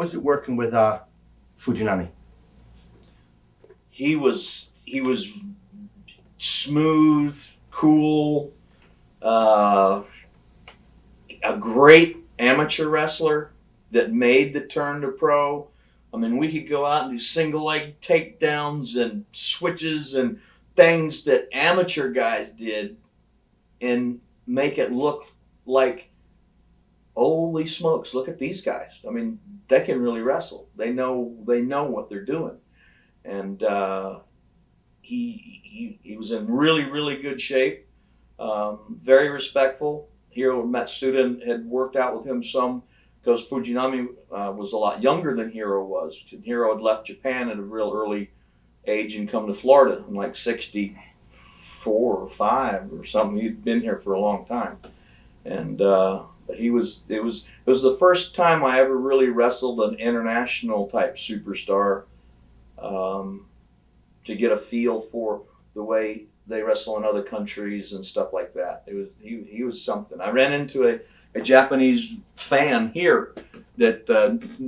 was it working with Fujinami? He was smooth, cool, a great amateur wrestler that made the turn to pro. I mean, we could go out and do single leg takedowns and switches and things that amateur guys did and make it look like, holy smokes, look at these guys. I mean, they can really wrestle. They know what they're doing. And he was in really, really good shape, very respectful. Hiro Matsuda had worked out with him some because Fujinami was a lot younger than Hiro was. Hiro had left Japan at a real early age and come to Florida in like 64 or 5 or something. He'd been here for a long time. And but it was the first time I ever really wrestled an international type superstar, to get a feel for the way they wrestle in other countries and stuff like that. He was something. I ran into a Japanese fan here that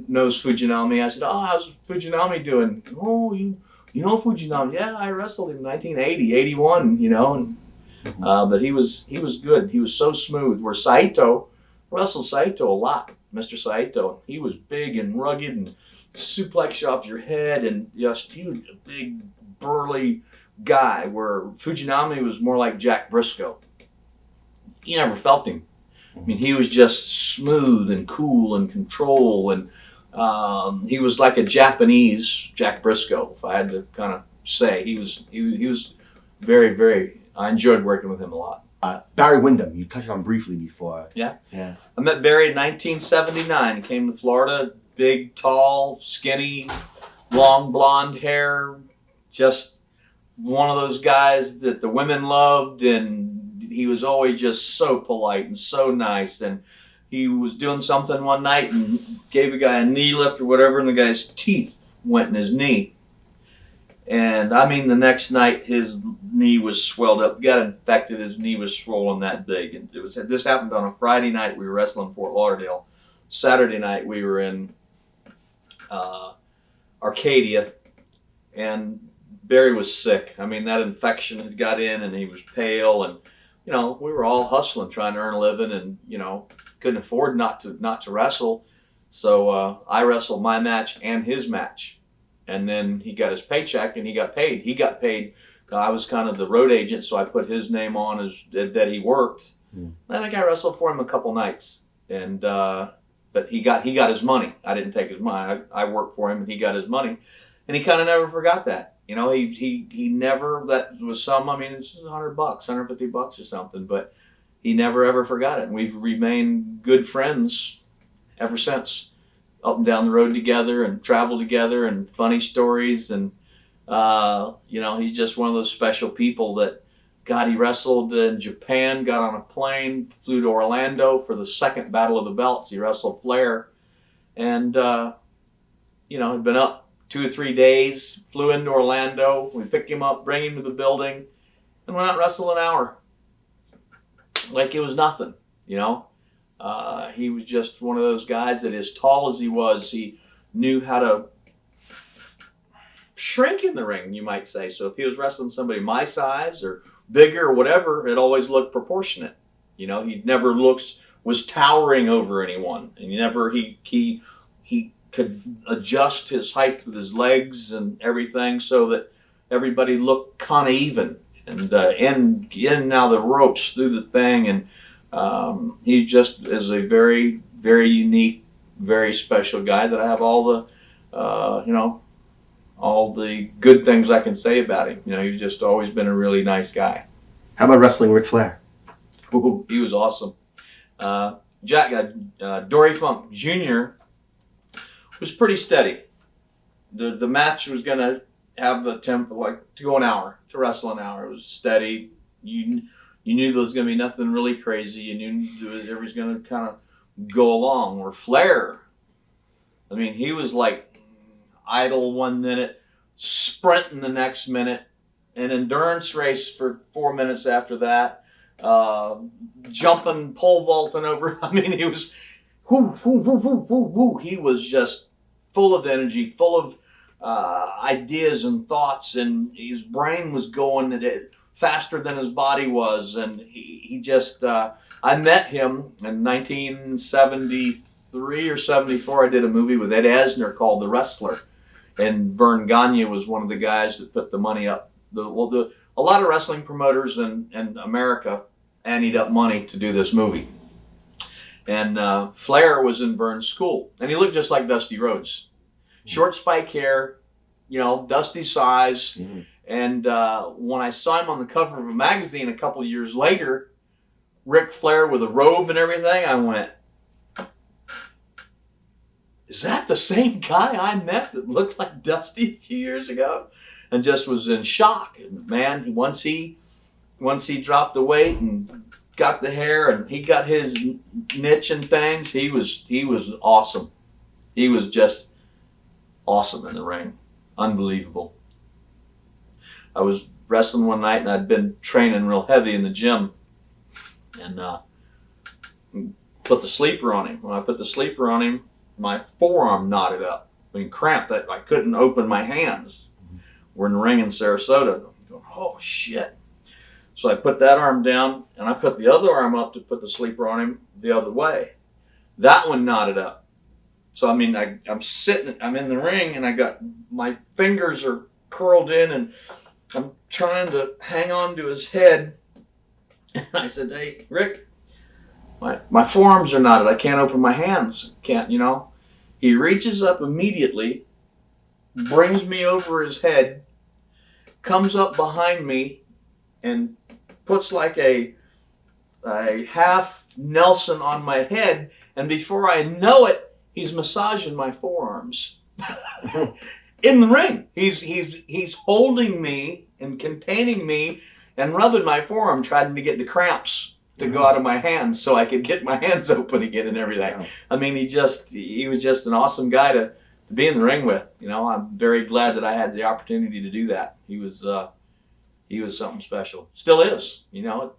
knows Fujinami. I said, "Oh, how's Fujinami doing?" "Oh, you know Fujinami?" "Yeah, I wrestled him in 1980, 81, you know." And, but he was good. He was so smooth. Where Saito, wrestled Saito a lot. Mr. Saito, he was big and rugged and suplex you off your head, and just he was a big, burly guy. Where Fujinami was more like Jack Briscoe. You never felt him. I mean, he was just smooth and cool and control, and he was like a Japanese Jack Briscoe, if I had to kind of say. He was very, very. I enjoyed working with him a lot. Barry Windham, you touched on briefly before. Yeah. Yeah. I met Barry in 1979. He came to Florida, big, tall, skinny, long blonde hair, just one of those guys that the women loved, and he was always just so polite and so nice. And he was doing something one night and gave a guy a knee lift or whatever, and the guy's teeth went in his knee. And I mean, the next night his knee was swelled up. Got infected. His knee was swollen that big. And this happened on a Friday night. We were wrestling in Fort Lauderdale. Saturday night we were in Arcadia, and Barry was sick. I mean, that infection had got in, and he was pale, and you know, we were all hustling, trying to earn a living, and you know, couldn't afford not to wrestle. So I wrestled my match and his match. And then he got his paycheck and he got paid. I was kind of the road agent, so I put his name on as that he worked. Mm. I think I wrestled for him a couple nights, and but he got his money. I didn't take his money. I worked for him, and he got his money, and he kind of never forgot that. You know, he never. That was some. I mean, it's $100, $150 or something, but he never ever forgot it. And we've remained good friends ever since. Up and down the road together and travel together and funny stories. And, you know, he's just one of those special people that, God, he wrestled in Japan, got on a plane, flew to Orlando for the second Battle of the Belts. He wrestled Flair. And, you know, had been up 2 or 3 days, flew into Orlando. We picked him up, bring him to the building, and went out and wrestled an hour. Like it was nothing, you know. He was just one of those guys that, as tall as he was, he knew how to shrink in the ring, you might say. So if he was wrestling somebody my size or bigger or whatever, it always looked proportionate. You know, he never was towering over anyone, and he could adjust his height with his legs and everything so that everybody looked kind of even, and in and out of the ropes through the thing. And he just is a very, very unique, very special guy that I have all the, you know, all the good things I can say about him. You know, he's just always been a really nice guy. How about wrestling Ric Flair? Ooh, he was awesome. Dory Funk Jr. was pretty steady. The match was going to have the tempo, like, to go an hour, to wrestle an hour. It was steady. You knew there was going to be nothing really crazy. You knew it was going to kind of go along. Or Flair, I mean, he was like idle 1 minute, sprinting the next minute, an endurance race for 4 minutes after that, jumping, pole vaulting over. I mean, he was, whoo, whoo, whoo, whoo, whoo, whoo. He was just full of energy, full of ideas and thoughts, and his brain was going faster than his body was, and he just I met him in 1973 or 74. I did a movie with Ed Asner called The Wrestler, and Vern Gagne was one of the guys that put the money up. A lot of wrestling promoters in America anteed up money to do this movie, and Flair was in Vern's school, and he looked just like Dusty Rhodes. Short spike hair, Dusty size. Mm-hmm. And when I saw him on the cover of a magazine a couple years later, Ric Flair with a robe and everything, I went, is that the same guy I met that looked like Dusty a few years ago? And just was in shock. And man, once he dropped the weight and got the hair and he got his niche and things, he was awesome. He was just awesome in the ring. Unbelievable. I was wrestling one night and I'd been training real heavy in the gym and put the sleeper on him. When I put the sleeper on him, my forearm knotted up. Cramped that I couldn't open my hands. We're in the ring in Sarasota. I'm going, oh shit. So I put that arm down and I put the other arm up to put the sleeper on him the other way. That one knotted up. So I'm sitting, I'm in the ring and I got, my fingers are curled in and I'm trying to hang on to his head. And I said, hey, Rick, my forearms are knotted. I can't open my hands. He reaches up immediately, brings me over his head, comes up behind me and puts like a half Nelson on my head. And before I know it, he's massaging my forearms in the ring. He's holding me and containing me and rubbing my forearm, trying to get the cramps to go out of my hands so I could get my hands open again and everything. Wow. He was just an awesome guy to be in the ring with. I'm very glad that I had the opportunity to do that. He was something special. Still is. I don't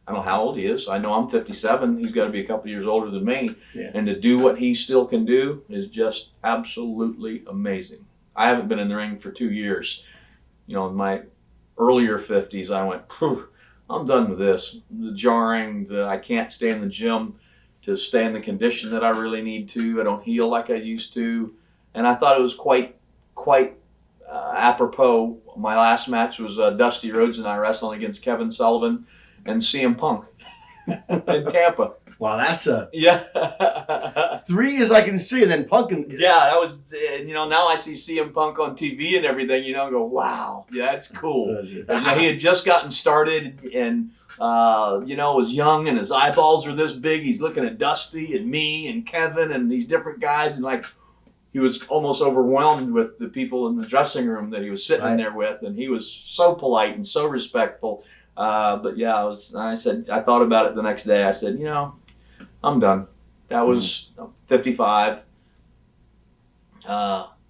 know how old he is. I know I'm 57. He's got to be a couple years older than me. Yeah. And to do what he still can do is just absolutely amazing. I haven't been in the ring for 2 years. In my earlier 50s, I went, I'm done with this. The jarring, I can't stay in the gym to stay in the condition that I really need to. I don't heal like I used to. And I thought it was quite apropos. My last match was Dusty Rhodes and I wrestling against Kevin Sullivan and CM Punk in Tampa. Wow, that's yeah. 3 years I can see, and then Punk. Yeah, that was, now I see CM Punk on TV and everything, and go, wow, yeah, that's cool. He had just gotten started and, was young and his eyeballs were this big. He's looking at Dusty and me and Kevin and these different guys, and he was almost overwhelmed with the people in the dressing room that he was sitting in there with, and he was so polite and so respectful. But yeah, I thought about it the next day. I said, I'm done. That was 55.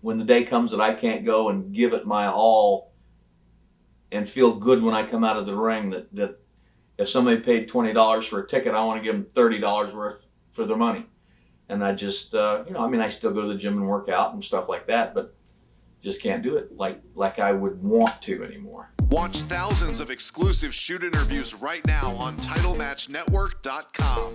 When the day comes that I can't go and give it my all and feel good when I come out of the ring, that if somebody paid $20 for a ticket, I want to give them $30 worth for their money. And I just, I still go to the gym and work out and stuff like that, but just can't do it like I would want to anymore. Watch thousands of exclusive shoot interviews right now on TitleMatchNetwork.com.